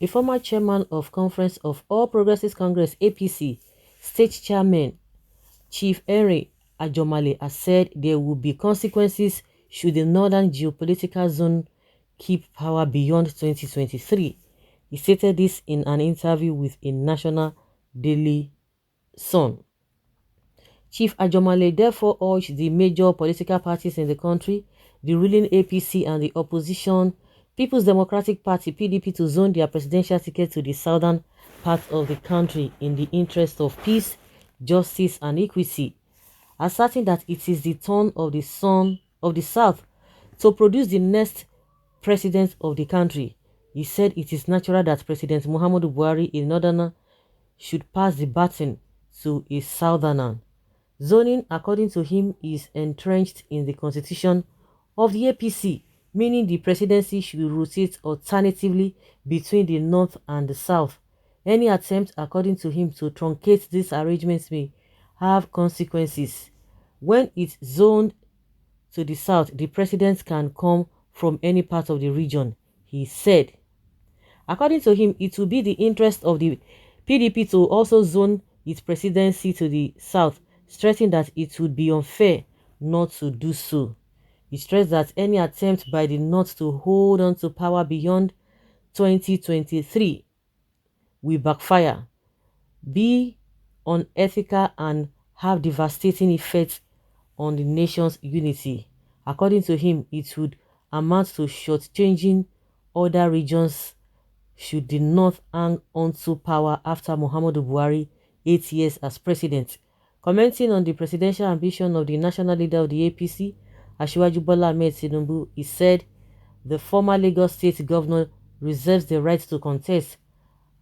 The former chairman of Conference of All Progressives Congress (APC) state chairman Chief Henry Ajomale has said there will be consequences should the northern geopolitical zone keep power beyond 2023. He stated this in an interview with a national daily Sun. Chief Ajomale therefore urged the major political parties in the country, the ruling APC and the opposition People's Democratic Party (PDP) to zone their presidential ticket to the southern part of the country in the interest of peace, justice and equity, asserting that it is the turn of the son of the South to produce the next president of the country. He said it is natural that President Muhammadu Buhari, a northerner, should pass the baton to a southerner. Zoning, according to him, is entrenched in the constitution of the APC, meaning the presidency should rotate alternatively between the north and the south. Any attempt, according to him, to truncate these arrangements may have consequences. When it's zoned to the south, the president can come from any part of the region, he said. According to him, it will be the interest of the PDP to also zone its presidency to the south, stressing that it would be unfair not to do so. He stressed that any attempt by the North to hold on to power beyond 2023 will backfire, be unethical and have devastating effects on the nation's unity. According to him, it would amount to shortchanging other regions should the North hang onto power after Muhammadu Buhari 8 years as president. Commenting on the presidential ambition of the national leader of the APC, Asiwaju Bola Ahmed Tinubu, he said the former Lagos State governor reserves the right to contest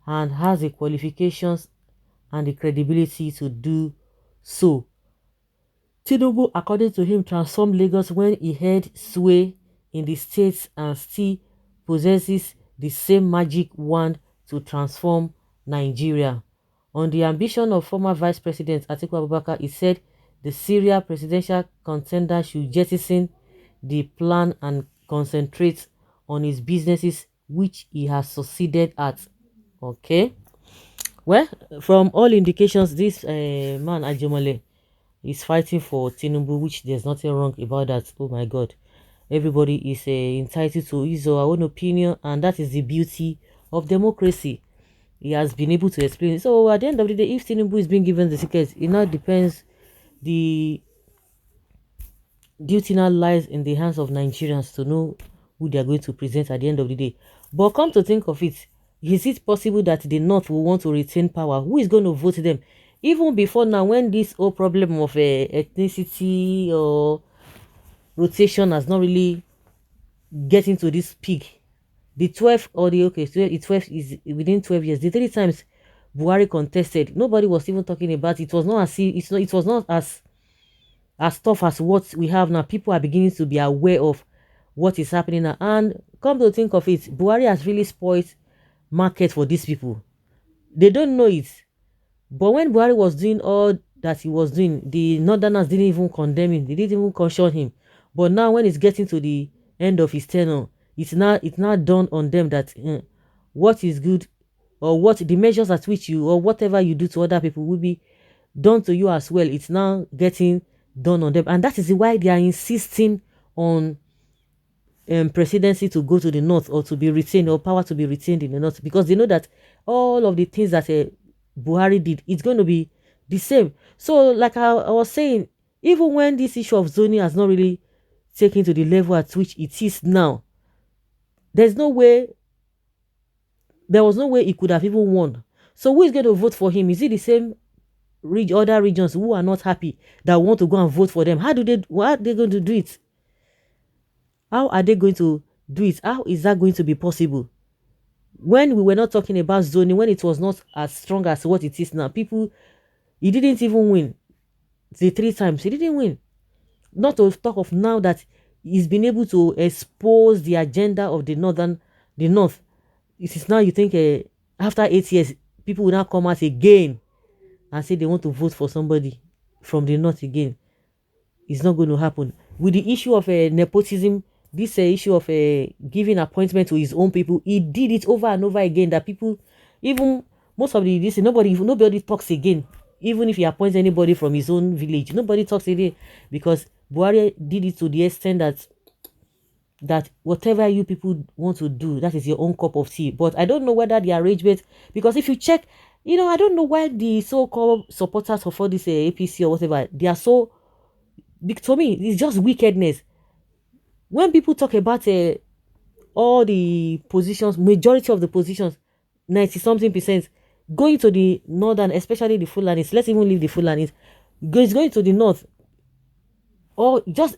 and has the qualifications and the credibility to do so. Tinubu, according to him, transformed Lagos when he held sway in the states and still possesses the same magic wand to transform Nigeria. On the ambition of former Vice President Atiku Abubakar, he said the Syria presidential contender should jettison the plan and concentrate on his businesses, which he has succeeded at. Okay. Well, from all indications, this man Ajomale is fighting for Tinubu, which there's nothing wrong about that. Oh my God. Everybody is entitled to his or her own opinion, and that is the beauty of democracy. He has been able to explain. So at the end of the day, if Tinubu is being given the ticket, it now depends. The duty now lies in the hands of Nigerians to know who they are going to present at the end of the day. But come to think of it, is it possible that the North will want to retain power? Who is going to vote them? Even before now, when this whole problem of ethnicity or rotation has not really getting to this peak, the 12 or the 12 is within 12 years. The 3 times Buhari contested, nobody was even talking about it. It was not as it was not as tough as what we have now. People are beginning to be aware of what is happening now. And come to think of it, Buhari has really spoiled market for these people. They don't know it. But when Buhari was doing all that he was doing, the Northerners didn't even condemn him. They didn't even caution him. But now when it's getting to the end of his tenure, it's now dawned on them that what is good, or what the measures at which you, or whatever you do to other people, will be done to you as well. It's now getting done on them, and that is why they are insisting on presidency to go to the North, or to be retained, or power to be retained in the North, because they know that all of the things that Buhari did, it's going to be the same. So like I was saying, even when this issue of zoning has not really taken to the level at which it is now, there was no way he could have even won. So who is going to vote for him? Is it the same other regions who are not happy that want to go and vote for them? How are they going to do it? How are they going to do it? How is that going to be possible? When we were not talking about zoning, when it was not as strong as what it is now, he didn't even win. The 3 times he didn't win. Not to talk of now that he's been able to expose the agenda of the North. It is now, you think after 8 years, people will now come out again and say they want to vote for somebody from the North again. It's not going to happen. With the issue of nepotism this issue of giving appointment to his own people, he did it over and over again. That people, even most of the this, nobody talks again. Even if he appoints anybody from his own village, nobody talks again, because Buhari did it to the extent that whatever you people want to do, that is your own cup of tea. But I don't know whether the arrangement, because if you check, I don't know why the so-called supporters of all this APC or whatever, they are so big. To me, it's just wickedness. When people talk about all the positions, majority of the positions, 90 something percent, going to the northern, especially the Fulanis, let's even leave the Fulanis, it's going to the north, or just,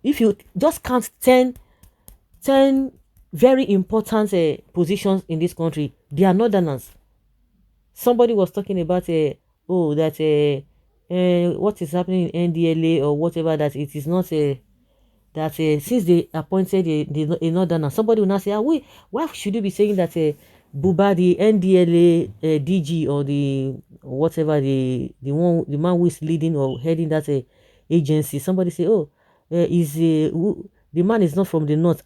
if you just count 10 very important positions in this country, they are northerners. Somebody was talking about what is happening in NDLA or whatever, that it is not that since they appointed a northerner, somebody will now say, why should you be saying that Buba, the NDLA DG, or the whatever, the man who is leading or heading that agency, somebody say, the man is not from the north.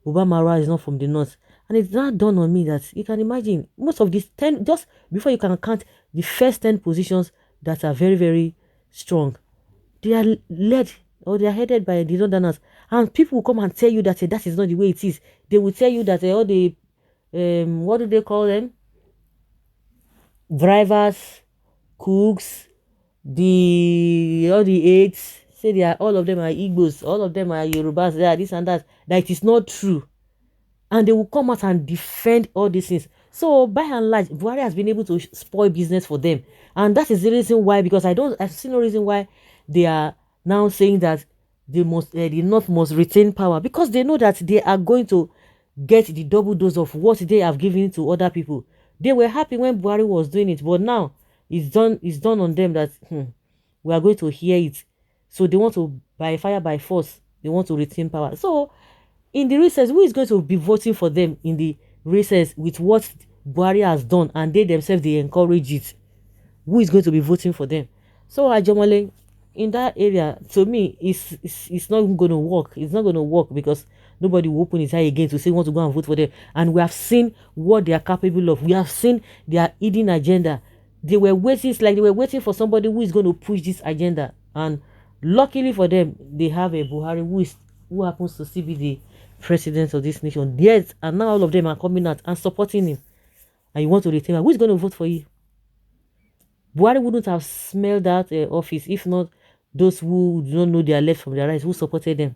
Buba Mara is not from the north. And it's not dawned on me that you can imagine most of these 10, just before you can count the first 10 positions that are very, very strong, they are led, or they are headed by the northerners. And people will come and tell you that that is not the way it is. They will tell you that all the what do they call them, drivers, cooks, all the aides, say they are, all of them are Igbos, all of them are Yorubas, they are this and that it is not true. And they will come out and defend all these things. So by and large, Buhari has been able to spoil business for them. And that is the reason why, because I see no reason why they are now saying that the North must retain power, because they know that they are going to get the double dose of what they have given to other people. They were happy when Buhari was doing it, but now it's done on them that we are going to hear it. So they want to, by fire by force, they want to retain power. So in the recess, who is going to be voting for them in the recess with what Buhari has done, and they themselves, they encourage it? Who is going to be voting for them? So Ajomole, in that area, to me, it's not going to work. It's not going to work, because nobody will open his eye again to say want to go and vote for them. And we have seen what they are capable of. We have seen their hidden agenda. They were waiting, it's like they were waiting for somebody who is going to push this agenda. And luckily for them, they have a Buhari who happens to still be the president of this nation. Yes, and now all of them are coming out and supporting him. And you want to retain him. Who is going to vote for you? Buhari wouldn't have smelled that office if not those who do not know their left from their right, who supported him.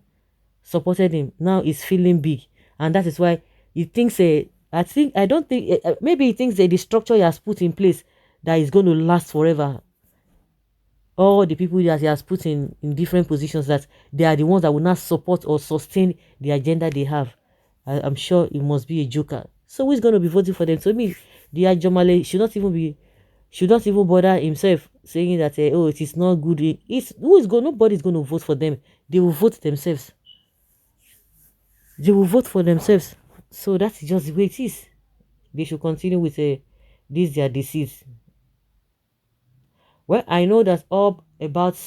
Now he's feeling big, and that is why he thinks maybe he thinks that the structure he has put in place, that is going to last forever. All the people that he has put in different positions, that they are the ones that will not support or sustain the agenda they have. I'm sure it must be a joker. So who is going to be voting for them? To me, the Ajomale should not even bother himself saying that it is not good. Nobody's going to vote for them. They will vote themselves. They will vote for themselves. So that's just the way it is. They should continue with this their disease. Well, I know that all about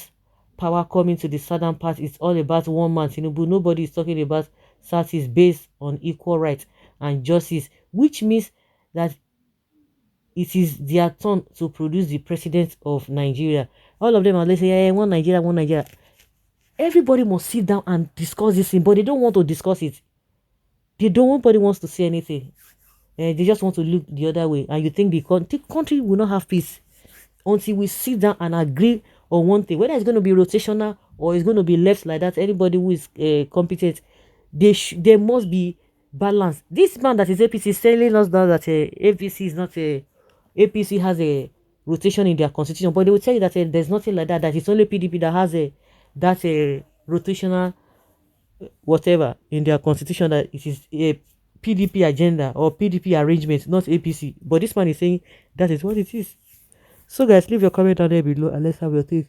power coming to the southern part, it's all about one man, Tinubu. Nobody is talking about South is based on equal rights and justice, which means that it is their turn to produce the president of Nigeria. All of them are saying, yeah, one Nigeria, one Nigeria. Everybody must sit down and discuss this thing, but they don't want to discuss it. Nobody wants to say anything. They just want to look the other way. And you think the country will not have peace until we sit down and agree on one thing. Whether it's going to be rotational or it's going to be left like that, anybody who is competent, they must be balanced. This man that is APC is telling us now that APC is not APC has a rotation in their constitution, but they will tell you that there's nothing like that. That it's only PDP that has a rotational whatever in their constitution, that it is a PDP agenda or PDP arrangement, not APC. But this man is saying that is what it is. So guys, leave your comment down there below and let's have your take.